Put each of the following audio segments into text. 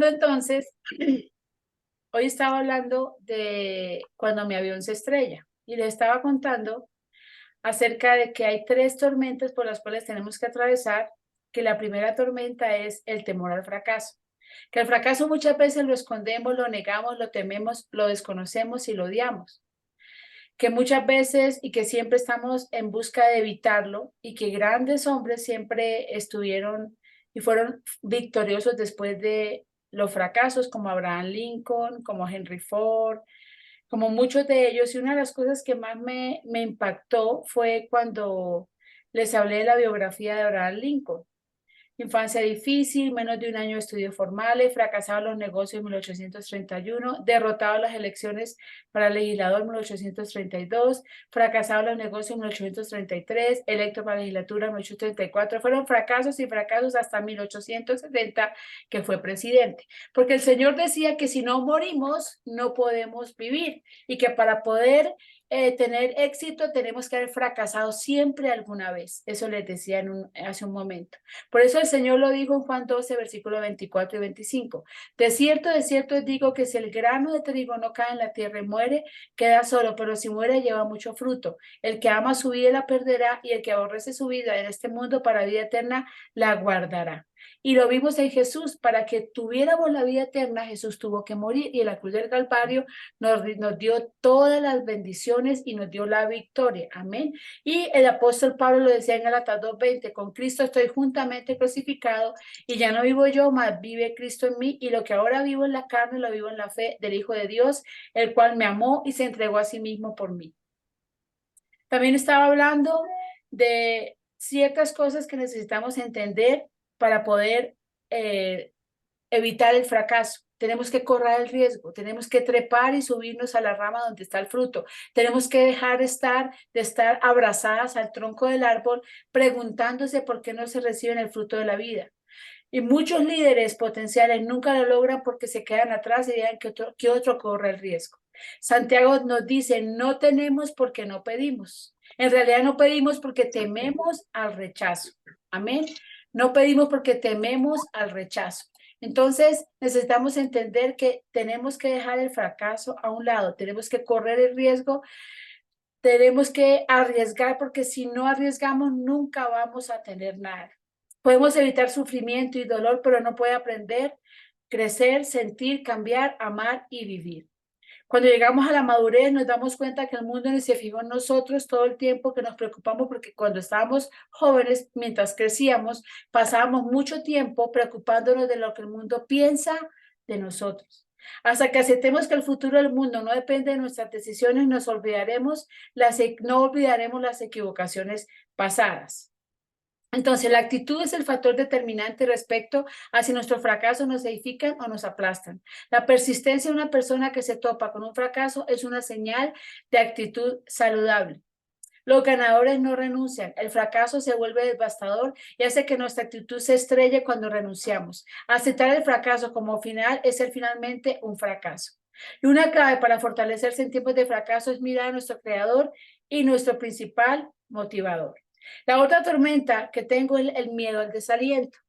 Entonces, hoy estaba hablando de cuando mi avión se estrella y le estaba contando acerca de que hay tres tormentas por las cuales tenemos que atravesar, que la primera tormenta es el temor al fracaso, que el fracaso muchas veces lo escondemos, lo negamos, lo tememos, lo desconocemos y lo odiamos, que muchas veces y que siempre estamos en busca de evitarlo y que grandes hombres siempre estuvieron y fueron victoriosos después de los fracasos, como Abraham Lincoln, como Henry Ford, como muchos de ellos. Y una de las cosas que más me impactó fue cuando les hablé de la biografía de Abraham Lincoln. Infancia difícil, menos de un año de estudios formales, fracasado en los negocios en 1831, derrotado en las elecciones para legislador en 1832, fracasado en los negocios en 1833, electo para la legislatura en 1834. Fueron fracasos y fracasos hasta 1870, que fue presidente. Porque el Señor decía que si no morimos, no podemos vivir y que para poder tener éxito tenemos que haber fracasado siempre alguna vez. Eso les decía hace un momento. Por eso el Señor lo dijo en Juan 12, versículos 24 y 25. De cierto os digo que si el grano de trigo no cae en la tierra y muere, queda solo, pero si muere lleva mucho fruto. El que ama su vida la perderá y el que aborrece su vida en este mundo para vida eterna la guardará. Y lo vimos en Jesús, para que tuviéramos la vida eterna, Jesús tuvo que morir y en la cruz del Calvario nos dio todas las bendiciones y nos dio la victoria. Amén. Y el apóstol Pablo lo decía en Gálatas 2:20, con Cristo estoy juntamente crucificado y ya no vivo yo, mas vive Cristo en mí, y lo que ahora vivo en la carne lo vivo en la fe del Hijo de Dios, el cual me amó y se entregó a sí mismo por mí. También estaba hablando de ciertas cosas que necesitamos entender para poder evitar el fracaso. Tenemos que correr el riesgo, tenemos que trepar y subirnos a la rama donde está el fruto. Tenemos que dejar de estar abrazadas al tronco del árbol preguntándose por qué no se reciben el fruto de la vida. Y muchos líderes potenciales nunca lo logran porque se quedan atrás y dejan que otro corra el riesgo. Santiago nos dice, no tenemos porque no pedimos. En realidad no pedimos porque tememos al rechazo. Amén. No pedimos porque tememos al rechazo. Entonces necesitamos entender que tenemos que dejar el fracaso a un lado, tenemos que correr el riesgo, tenemos que arriesgar, porque si no arriesgamos nunca vamos a tener nada. Podemos evitar sufrimiento y dolor, pero no puede aprender, crecer, sentir, cambiar, amar y vivir. Cuando llegamos a la madurez nos damos cuenta que el mundo ni se fijó en nosotros todo el tiempo, que nos preocupamos porque cuando estábamos jóvenes, mientras crecíamos, pasábamos mucho tiempo preocupándonos de lo que el mundo piensa de nosotros. Hasta que aceptemos que el futuro del mundo no depende de nuestras decisiones, no olvidaremos las equivocaciones pasadas. Entonces, la actitud es el factor determinante respecto a si nuestros fracasos nos edifican o nos aplastan. La persistencia de una persona que se topa con un fracaso es una señal de actitud saludable. Los ganadores no renuncian. El fracaso se vuelve devastador y hace que nuestra actitud se estrelle cuando renunciamos. Aceptar el fracaso como final es ser finalmente un fracaso. Y una clave para fortalecerse en tiempos de fracaso es mirar a nuestro creador y nuestro principal motivador. La otra tormenta que tengo es el miedo al desaliento.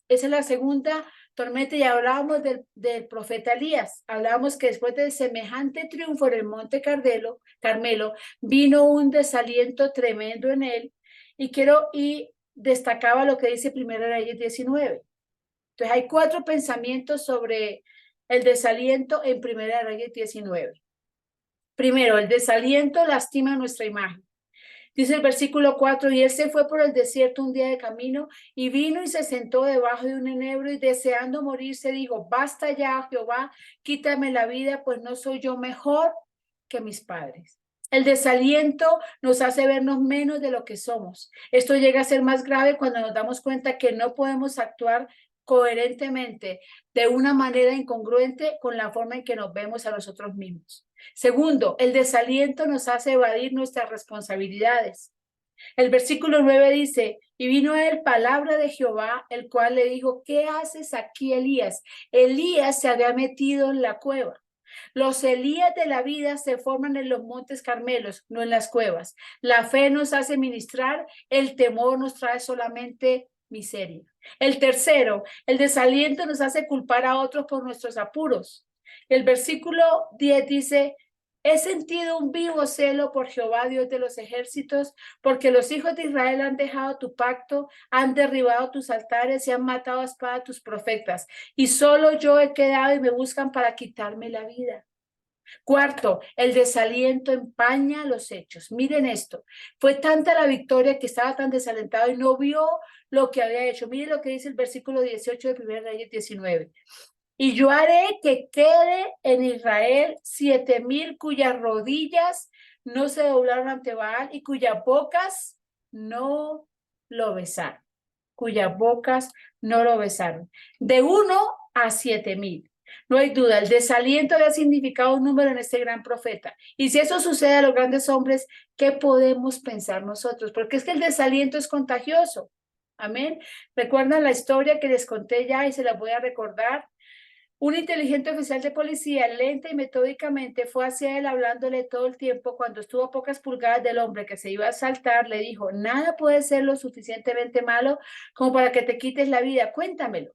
Esa es la segunda tormenta y hablábamos del profeta Elías. Hablábamos que después de semejante triunfo en el monte Carmelo, vino un desaliento tremendo en él y destacaba lo que dice 1 Reyes 19. Entonces hay 4 pensamientos sobre el desaliento en 1 Reyes 19. Primero, el desaliento lastima nuestra imagen. Dice el versículo 4, y él se fue por el desierto un día de camino y vino y se sentó debajo de un enebro y deseando morirse dijo, basta ya, Jehová, quítame la vida, pues no soy yo mejor que mis padres. El desaliento nos hace vernos menos de lo que somos. Esto llega a ser más grave cuando nos damos cuenta que no podemos actuar coherentemente de una manera incongruente con la forma en que nos vemos a nosotros mismos. Segundo, el desaliento nos hace evadir nuestras responsabilidades. El versículo 9 dice, y vino a él palabra de Jehová, el cual le dijo, ¿qué haces aquí, Elías? Elías se había metido en la cueva. Los Elías de la vida se forman en los montes Carmelos, no en las cuevas. La fe nos hace ministrar, el temor nos trae solamente miseria. El tercero, el desaliento nos hace culpar a otros por nuestros apuros. El versículo 10 dice, he sentido un vivo celo por Jehová, Dios de los ejércitos, porque los hijos de Israel han dejado tu pacto, han derribado tus altares y han matado a espada a tus profetas. Y solo yo he quedado y me buscan para quitarme la vida. Cuarto, el desaliento empaña los hechos. Miren esto, fue tanta la victoria que estaba tan desalentado y no vio lo que había hecho. Miren lo que dice el versículo 18 de 1 Reyes 19. Y yo haré que quede en Israel 7,000 cuyas rodillas no se doblaron ante Baal y cuyas bocas no lo besaron. Cuyas bocas no lo besaron. De 1 a 7,000. No hay duda, el desaliento había significado un número en este gran profeta. Y si eso sucede a los grandes hombres, ¿qué podemos pensar nosotros? Porque es que el desaliento es contagioso. Amén. ¿Recuerdan la historia que les conté ya y se la voy a recordar? Un inteligente oficial de policía, lenta y metódicamente, fue hacia él hablándole todo el tiempo. Cuando estuvo a pocas pulgadas del hombre que se iba a saltar, le dijo, nada puede ser lo suficientemente malo como para que te quites la vida. Cuéntamelo.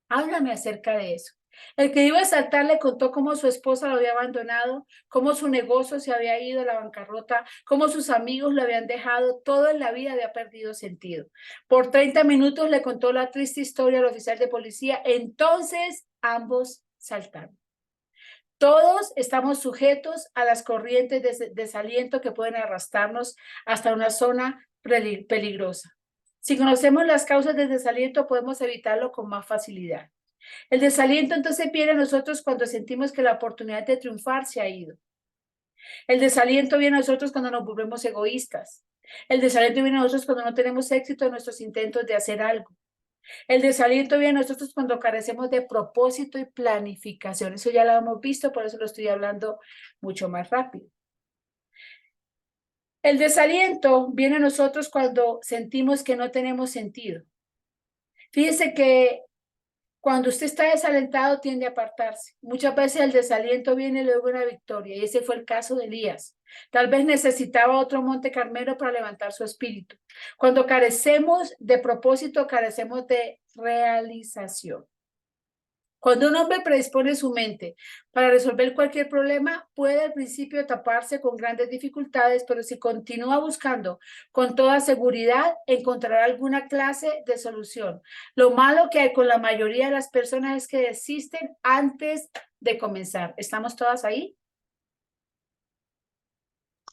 Háblame acerca de eso. El que iba a saltar le contó cómo su esposa lo había abandonado, cómo su negocio se había ido a la bancarrota, cómo sus amigos lo habían dejado, todo en la vida había perdido sentido. Por 30 minutos le contó la triste historia al oficial de policía. Entonces ambos saltaron. Todos estamos sujetos a las corrientes de desaliento que pueden arrastrarnos hasta una zona peligrosa. Si conocemos las causas del desaliento, podemos evitarlo con más facilidad. El desaliento entonces viene a nosotros cuando sentimos que la oportunidad de triunfar se ha ido. El desaliento viene a nosotros cuando nos volvemos egoístas. El desaliento viene a nosotros cuando no tenemos éxito en nuestros intentos de hacer algo. El desaliento viene a nosotros cuando carecemos de propósito y planificación. Eso ya lo hemos visto, por eso lo estoy hablando mucho más rápido. El desaliento viene a nosotros cuando sentimos que no tenemos sentido. Fíjese que cuando usted está desalentado tiende a apartarse. Muchas veces el desaliento viene luego de una victoria y ese fue el caso de Elías. Tal vez necesitaba otro monte Carmelo para levantar su espíritu. Cuando carecemos de propósito, carecemos de realización. Cuando un hombre predispone su mente para resolver cualquier problema, puede al principio taparse con grandes dificultades, pero si continúa buscando con toda seguridad, encontrará alguna clase de solución. Lo malo que hay con la mayoría de las personas es que desisten antes de comenzar. ¿Estamos todas ahí?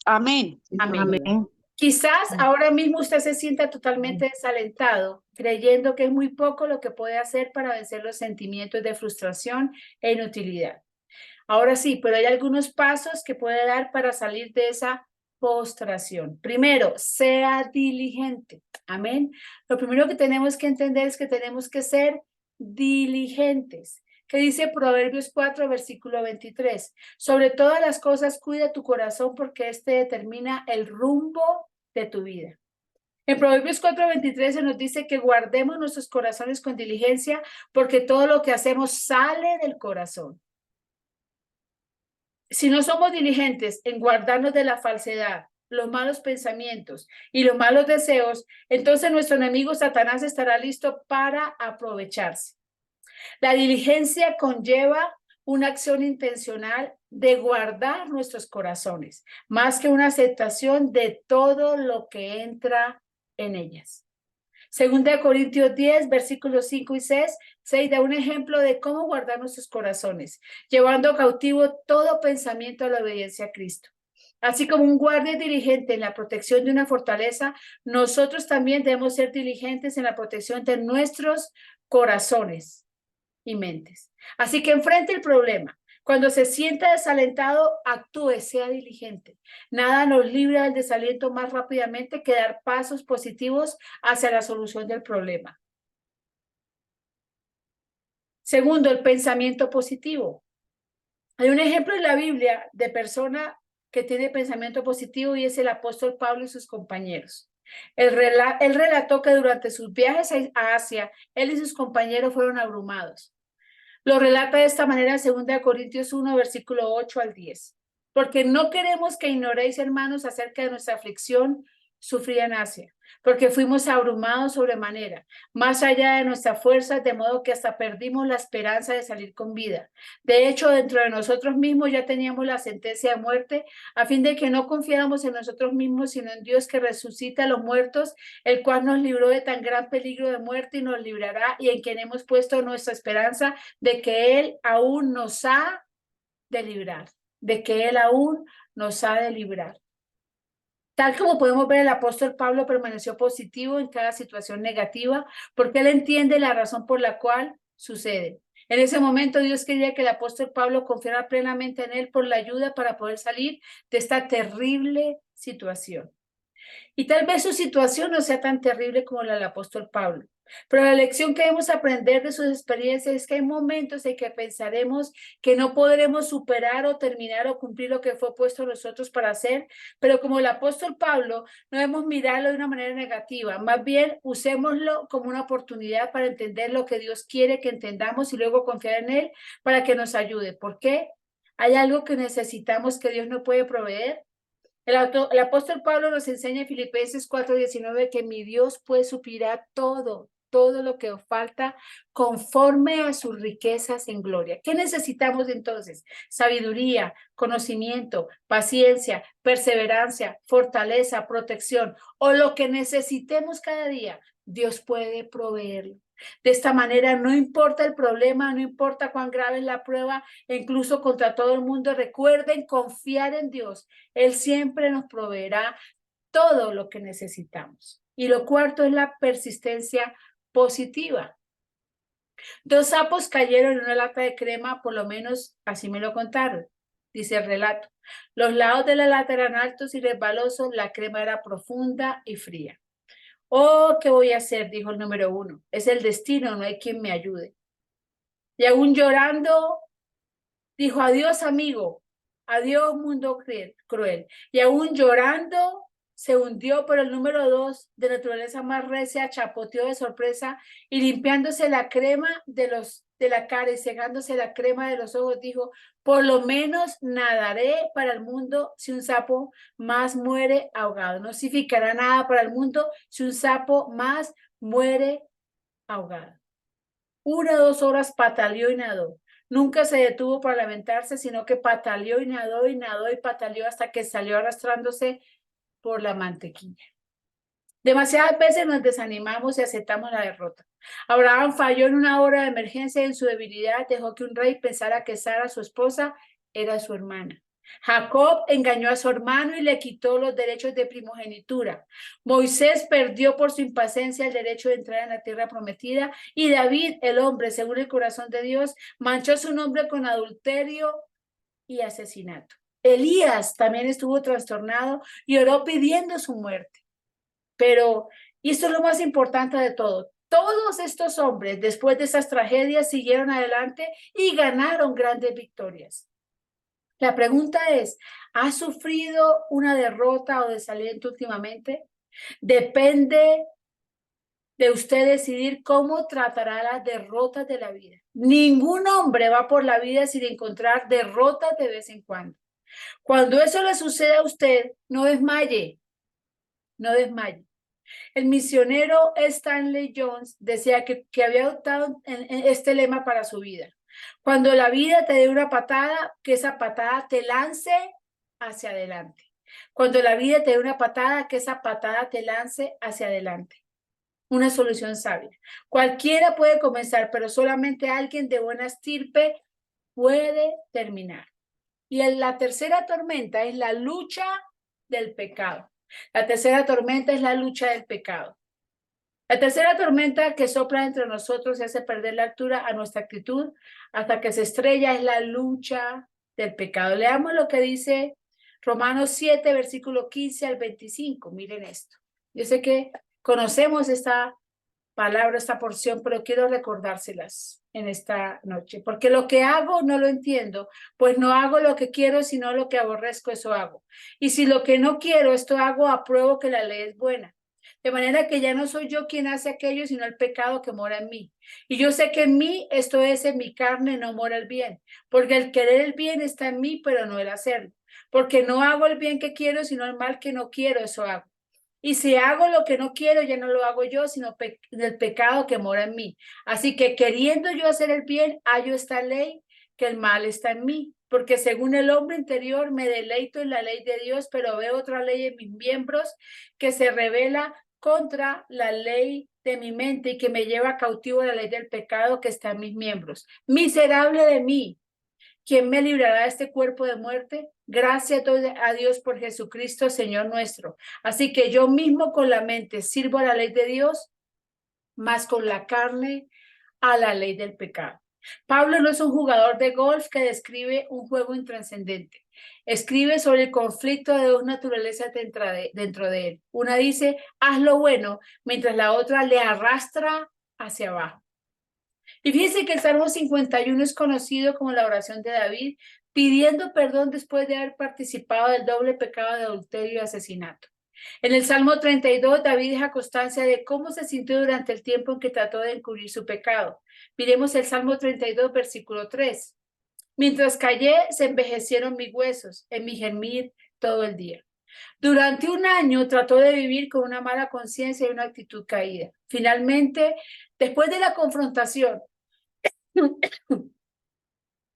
Amén. Amén. Quizás ahora mismo usted se sienta totalmente desalentado, creyendo que es muy poco lo que puede hacer para vencer los sentimientos de frustración e inutilidad. Ahora sí, pero hay algunos pasos que puede dar para salir de esa postración. Primero, sea diligente. Amén. Lo primero que tenemos que entender es que tenemos que ser diligentes. ¿Qué dice Proverbios 4, versículo 23? Sobre todas las cosas, cuida tu corazón porque este determina el rumbo de tu vida. En Proverbios 4:23 se nos dice que guardemos nuestros corazones con diligencia porque todo lo que hacemos sale del corazón. Si no somos diligentes en guardarnos de la falsedad, los malos pensamientos y los malos deseos, entonces nuestro enemigo Satanás estará listo para aprovecharse. La diligencia conlleva una acción intencional de guardar nuestros corazones, más que una aceptación de todo lo que entra en ellas. Segunda de Corintios 10, versículos 5 y 6 da un ejemplo de cómo guardar nuestros corazones, llevando cautivo todo pensamiento a la obediencia a Cristo. Así como un guardia diligente en la protección de una fortaleza, nosotros también debemos ser diligentes en la protección de nuestros corazones y mentes. Así que enfrente el problema. Cuando se sienta desalentado, actúe, sea diligente. Nada nos libra del desaliento más rápidamente que dar pasos positivos hacia la solución del problema. Segundo, el pensamiento positivo. Hay un ejemplo en la Biblia de persona que tiene pensamiento positivo y es el apóstol Pablo y sus compañeros. Él relató que durante sus viajes a Asia, él y sus compañeros fueron abrumados. Lo relata de esta manera en 2 Corintios 1, versículo 8 al 10. Porque no queremos que ignoréis, hermanos, acerca de nuestra aflicción sufrida en Asia. porque fuimos abrumados sobremanera, más allá de nuestras fuerzas, de modo que hasta perdimos la esperanza de salir con vida. De hecho, dentro de nosotros mismos ya teníamos la sentencia de muerte, a fin de que no confiáramos en nosotros mismos, sino en Dios que resucita a los muertos, el cual nos libró de tan gran peligro de muerte y nos librará, y en quien hemos puesto nuestra esperanza de que Él aún nos ha de librar, de que Él aún nos ha de librar. Tal como podemos ver, el apóstol Pablo permaneció positivo en cada situación negativa porque él entiende la razón por la cual sucede. En ese momento Dios quería que el apóstol Pablo confiara plenamente en él por la ayuda para poder salir de esta terrible situación. Y tal vez su situación no sea tan terrible como la del apóstol Pablo. Pero la lección que debemos aprender de sus experiencias es que hay momentos en que pensaremos que no podremos superar o terminar o cumplir lo que fue puesto a nosotros para hacer, pero como el apóstol Pablo, no debemos mirarlo de una manera negativa, más bien usémoslo como una oportunidad para entender lo que Dios quiere que entendamos y luego confiar en Él para que nos ayude. ¿Por qué? ¿Hay algo que necesitamos que Dios no puede proveer? El apóstol Pablo nos enseña en Filipenses 4:19 que mi Dios puede suplir todo lo que os falta conforme a sus riquezas en gloria. ¿Qué necesitamos entonces? Sabiduría, conocimiento, paciencia, perseverancia, fortaleza, protección o lo que necesitemos cada día. Dios puede proveerlo. De esta manera, no importa el problema, no importa cuán grave es la prueba, e incluso contra todo el mundo, recuerden confiar en Dios. Él siempre nos proveerá todo lo que necesitamos. Y lo cuarto es la persistencia positiva. 2 sapos cayeron en una lata de crema, por lo menos así me lo contaron, dice el relato. Los lados de la lata eran altos y resbalosos, la crema era profunda y fría. Oh, ¿qué voy a hacer? Dijo el número 1. Es el destino, no hay quien me ayude. Y aún llorando, dijo, adiós amigo, adiós mundo cruel. Y aún llorando, se hundió, pero el número 2, de naturaleza más recia, chapoteó de sorpresa y limpiándose la crema de la cara y cegándose la crema de los ojos, dijo, por lo menos nadaré para el mundo si un sapo más muere ahogado. No significará nada para el mundo si un sapo más muere ahogado. 1 o 2 horas pataleó y nadó. Nunca se detuvo para lamentarse, sino que pataleó y nadó y nadó y pataleó hasta que salió arrastrándose por la mantequilla. Demasiadas veces nos desanimamos y aceptamos la derrota. Abraham falló en una hora de emergencia y en su debilidad dejó que un rey pensara que Sara, su esposa, era su hermana. Jacob engañó a su hermano y le quitó los derechos de primogenitura. Moisés perdió por su impaciencia el derecho de entrar en la tierra prometida y David, el hombre según el corazón de Dios, manchó su nombre con adulterio y asesinato. Elías también estuvo trastornado y oró pidiendo su muerte. Pero, y esto es lo más importante de todo, todos estos hombres después de esas tragedias siguieron adelante y ganaron grandes victorias. La pregunta es, ¿has sufrido una derrota o desaliento últimamente? Depende de usted decidir cómo tratará las derrotas de la vida. Ningún hombre va por la vida sin encontrar derrotas de vez en cuando. Cuando eso le sucede a usted, no desmaye, no desmaye. El misionero Stanley Jones decía que había adoptado este lema para su vida. Cuando la vida te dé una patada, que esa patada te lance hacia adelante. Cuando la vida te dé una patada, que esa patada te lance hacia adelante. Una solución sabia. Cualquiera puede comenzar, pero solamente alguien de buena estirpe puede terminar. Y la tercera tormenta es la lucha del pecado. La tercera tormenta es la lucha del pecado. La tercera tormenta que sopla entre nosotros y hace perder la altura a nuestra actitud hasta que se estrella es la lucha del pecado. Leamos lo que dice Romanos 7, versículo 15 al 25. Miren esto. Yo sé que conocemos esta palabra, esta porción, pero quiero recordárselas en esta noche, porque lo que hago no lo entiendo, pues no hago lo que quiero, sino lo que aborrezco, eso hago. Y si lo que no quiero, esto hago, apruebo que la ley es buena. De manera que ya no soy yo quien hace aquello, sino el pecado que mora en mí. Y yo sé que en mí, esto es, en mi carne, no mora el bien, porque el querer el bien está en mí, pero no el hacerlo. Porque no hago el bien que quiero, sino el mal que no quiero, eso hago. Y si hago lo que no quiero, ya no lo hago yo, sino el pecado que mora en mí. Así que queriendo yo hacer el bien, hallo esta ley, que el mal está en mí. Porque según el hombre interior me deleito en la ley de Dios, pero veo otra ley en mis miembros que se revela contra la ley de mi mente y que me lleva cautivo a la ley del pecado que está en mis miembros. Miserable de mí, ¿quién me librará de este cuerpo de muerte? Gracias a Dios por Jesucristo, Señor nuestro. Así que yo mismo con la mente sirvo a la ley de Dios, más con la carne a la ley del pecado. Pablo no es un jugador de golf que describe un juego intrascendente. Escribe sobre el conflicto de dos naturalezas dentro de él. Una dice, haz lo bueno, mientras la otra le arrastra hacia abajo. Y fíjense que el Salmo 51 es conocido como la oración de David, pidiendo perdón después de haber participado del doble pecado de adulterio y asesinato. En el Salmo 32, David deja constancia de cómo se sintió durante el tiempo en que trató de encubrir su pecado. Miremos el Salmo 32, versículo 3. Mientras callé, se envejecieron mis huesos, en mi gemir todo el día. Durante un año trató de vivir con una mala conciencia y una actitud caída. Finalmente, después de la confrontación,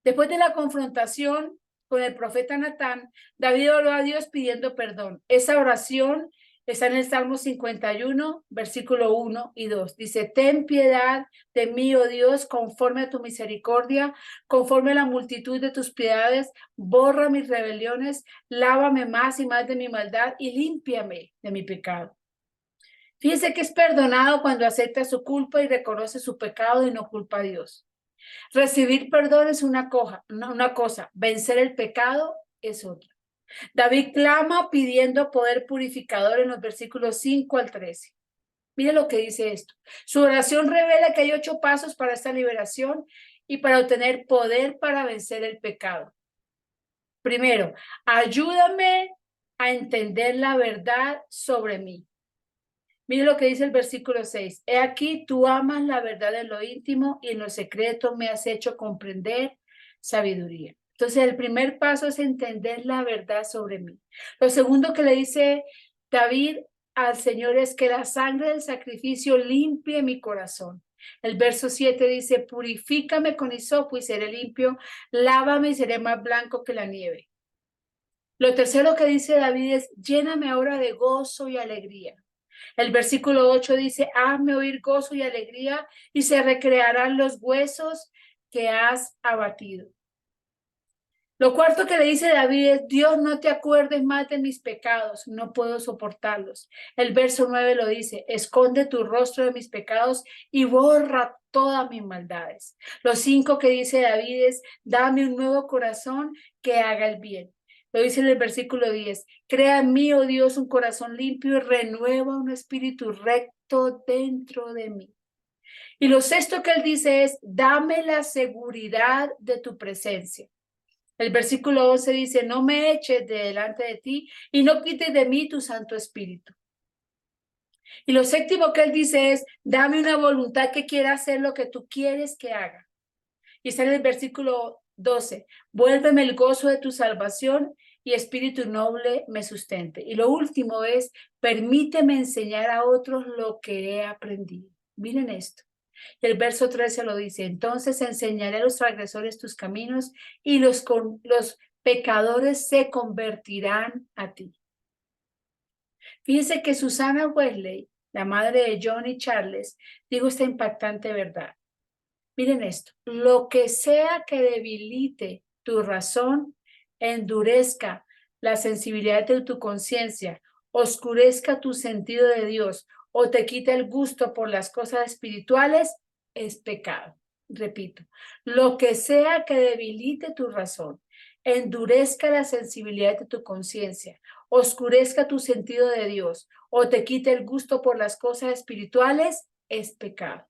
después de la confrontación con el profeta Natán, David oró a Dios pidiendo perdón. Esa oración está en el Salmo 51, versículo 1 y 2. Dice, ten piedad de mí, oh Dios, conforme a tu misericordia, conforme a la multitud de tus piedades, borra mis rebeliones, lávame más y más de mi maldad y límpiame de mi pecado. Fíjense que es perdonado cuando acepta su culpa y reconoce su pecado y no culpa a Dios. Recibir perdón es una cosa, vencer el pecado es otra. David clama pidiendo poder purificador en los versículos 5 al 13. Mire lo que dice esto. Su oración revela que hay 8 pasos para esta liberación y para obtener poder para vencer el pecado. Primero, ayúdame a entender la verdad sobre mí. Mire lo que dice el versículo 6. He aquí, tú amas la verdad en lo íntimo y en lo secreto me has hecho comprender sabiduría. Entonces, el primer paso es entender la verdad sobre mí. Lo segundo que le dice David al Señor es que la sangre del sacrificio limpie mi corazón. El verso 7 dice, purifícame con hisopo y seré limpio, lávame y seré más blanco que la nieve. Lo tercero que dice David es, lléname ahora de gozo y alegría. El versículo 8 dice, hazme oír gozo y alegría y se recrearán los huesos que has abatido. Lo cuarto que le dice David es, Dios, no te acuerdes más de mis pecados, no puedo soportarlos. El verso 9 lo dice, esconde tu rostro de mis pecados y borra todas mis maldades. Los 5 que dice David es, dame un nuevo corazón que haga el bien. Lo dice en el versículo 10, crea en mí, oh Dios, un corazón limpio y renueva un espíritu recto dentro de mí. Y lo sexto que él dice es, dame la seguridad de tu presencia. El versículo 11 dice, no me eches de delante de ti y no quites de mí tu Santo Espíritu. Y lo séptimo que él dice es, dame una voluntad que quiera hacer lo que tú quieres que haga. Y está en el versículo 12, vuélveme el gozo de tu salvación y espíritu noble me sustente. Y lo último es, permíteme enseñar a otros lo que he aprendido. Miren esto. El verso 13 lo dice, entonces enseñaré a los transgresores tus caminos y los pecadores se convertirán a ti. Fíjense que Susana Wesley, la madre de John y Charles, dijo esta impactante verdad. Miren esto, lo que sea que debilite tu razón, endurezca la sensibilidad de tu conciencia, oscurezca tu sentido de Dios o te quita el gusto por las cosas espirituales, es pecado. Repito, lo que sea que debilite tu razón, endurezca la sensibilidad de tu conciencia, oscurezca tu sentido de Dios o te quite el gusto por las cosas espirituales, es pecado.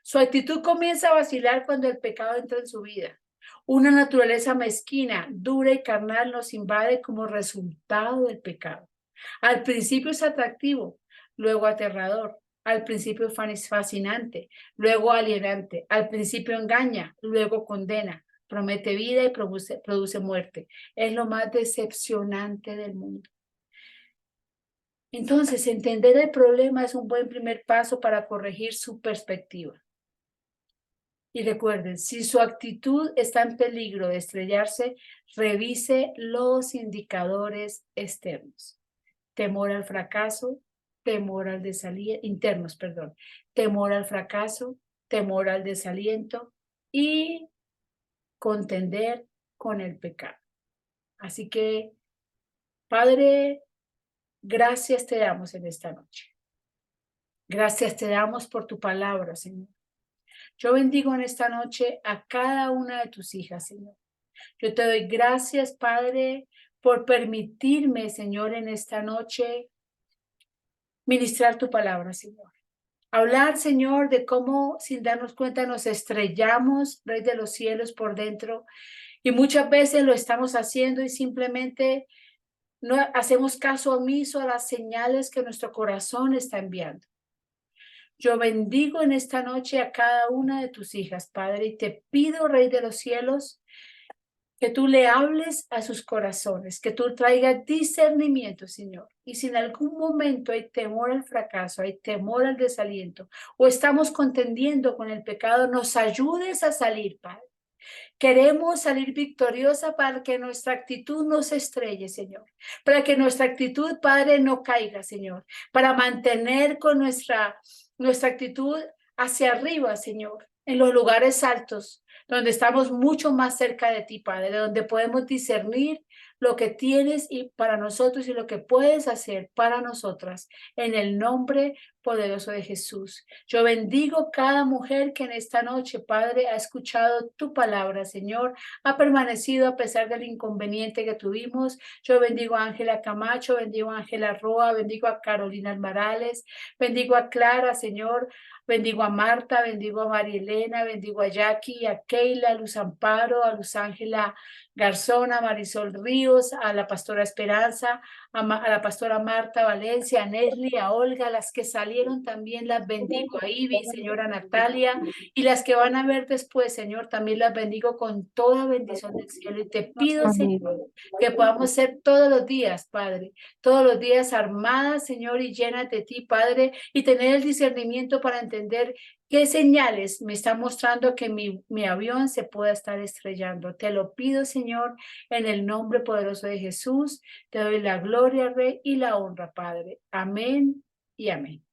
Su actitud comienza a vacilar cuando el pecado entra en su vida. Una naturaleza mezquina, dura y carnal nos invade como resultado del pecado. Al principio es atractivo, luego aterrador. Al principio es fascinante, luego alienante. Al principio engaña, luego condena. Promete vida y produce muerte. Es lo más decepcionante del mundo. Entonces, entender el problema es un buen primer paso para corregir su perspectiva. Y recuerden, si su actitud está en peligro de estrellarse, revise los indicadores externos. Temor al fracaso, temor al desaliento, internos, perdón, temor al fracaso, temor al desaliento y contender con el pecado. Así que, Padre, gracias te damos en esta noche. Gracias te damos por tu palabra, Señor. Yo bendigo en esta noche a cada una de tus hijas, Señor. Yo te doy gracias, Padre, por permitirme, Señor, en esta noche ministrar tu palabra, Señor. Hablar, Señor, de cómo sin darnos cuenta nos estrellamos, Rey de los cielos, por dentro. Y muchas veces lo estamos haciendo y simplemente no hacemos caso omiso a las señales que nuestro corazón está enviando. Yo bendigo en esta noche a cada una de tus hijas, Padre, y te pido, Rey de los cielos, que tú le hables a sus corazones, que tú traigas discernimiento, Señor. Y si en algún momento hay temor al fracaso, hay temor al desaliento, o estamos contendiendo con el pecado, nos ayudes a salir, Padre. Queremos salir victoriosa para que nuestra actitud no se estrelle, Señor. Para que nuestra actitud, Padre, no caiga, Señor. Para mantener con nuestra actitud hacia arriba, Señor, en los lugares altos, donde estamos mucho más cerca de ti, Padre, donde podemos discernir lo que tienes y para nosotros y lo que puedes hacer para nosotras, en el nombre poderoso de Jesús. Yo bendigo cada mujer que en esta noche, Padre, ha escuchado tu palabra, Señor, ha permanecido a pesar del inconveniente que tuvimos. Yo bendigo a Ángela Camacho, bendigo a Ángela Roa, bendigo a Carolina Almarales, bendigo a Clara, Señor, bendigo a Marta, bendigo a María Elena, bendigo a Jackie, a Keila, a Luz Amparo, a Luz Ángela Garzón, a Marisol Ríos, a la pastora Esperanza, a la pastora Marta Valencia, a Nesli, a Olga, las que salieron también las bendigo, a Ivy, señora Natalia, y las que van a ver después, Señor, también las bendigo con toda bendición del cielo. Y te pido, Amén. Señor, que podamos ser todos los días, Padre, todos los días armadas, Señor, y llenas de ti, Padre, y tener el discernimiento para entender qué señales me están mostrando que mi avión se pueda estar estrellando. Te lo pido, Señor, en el nombre poderoso de Jesús. Te doy la gloria, Rey, y la honra, Padre. Amén y amén.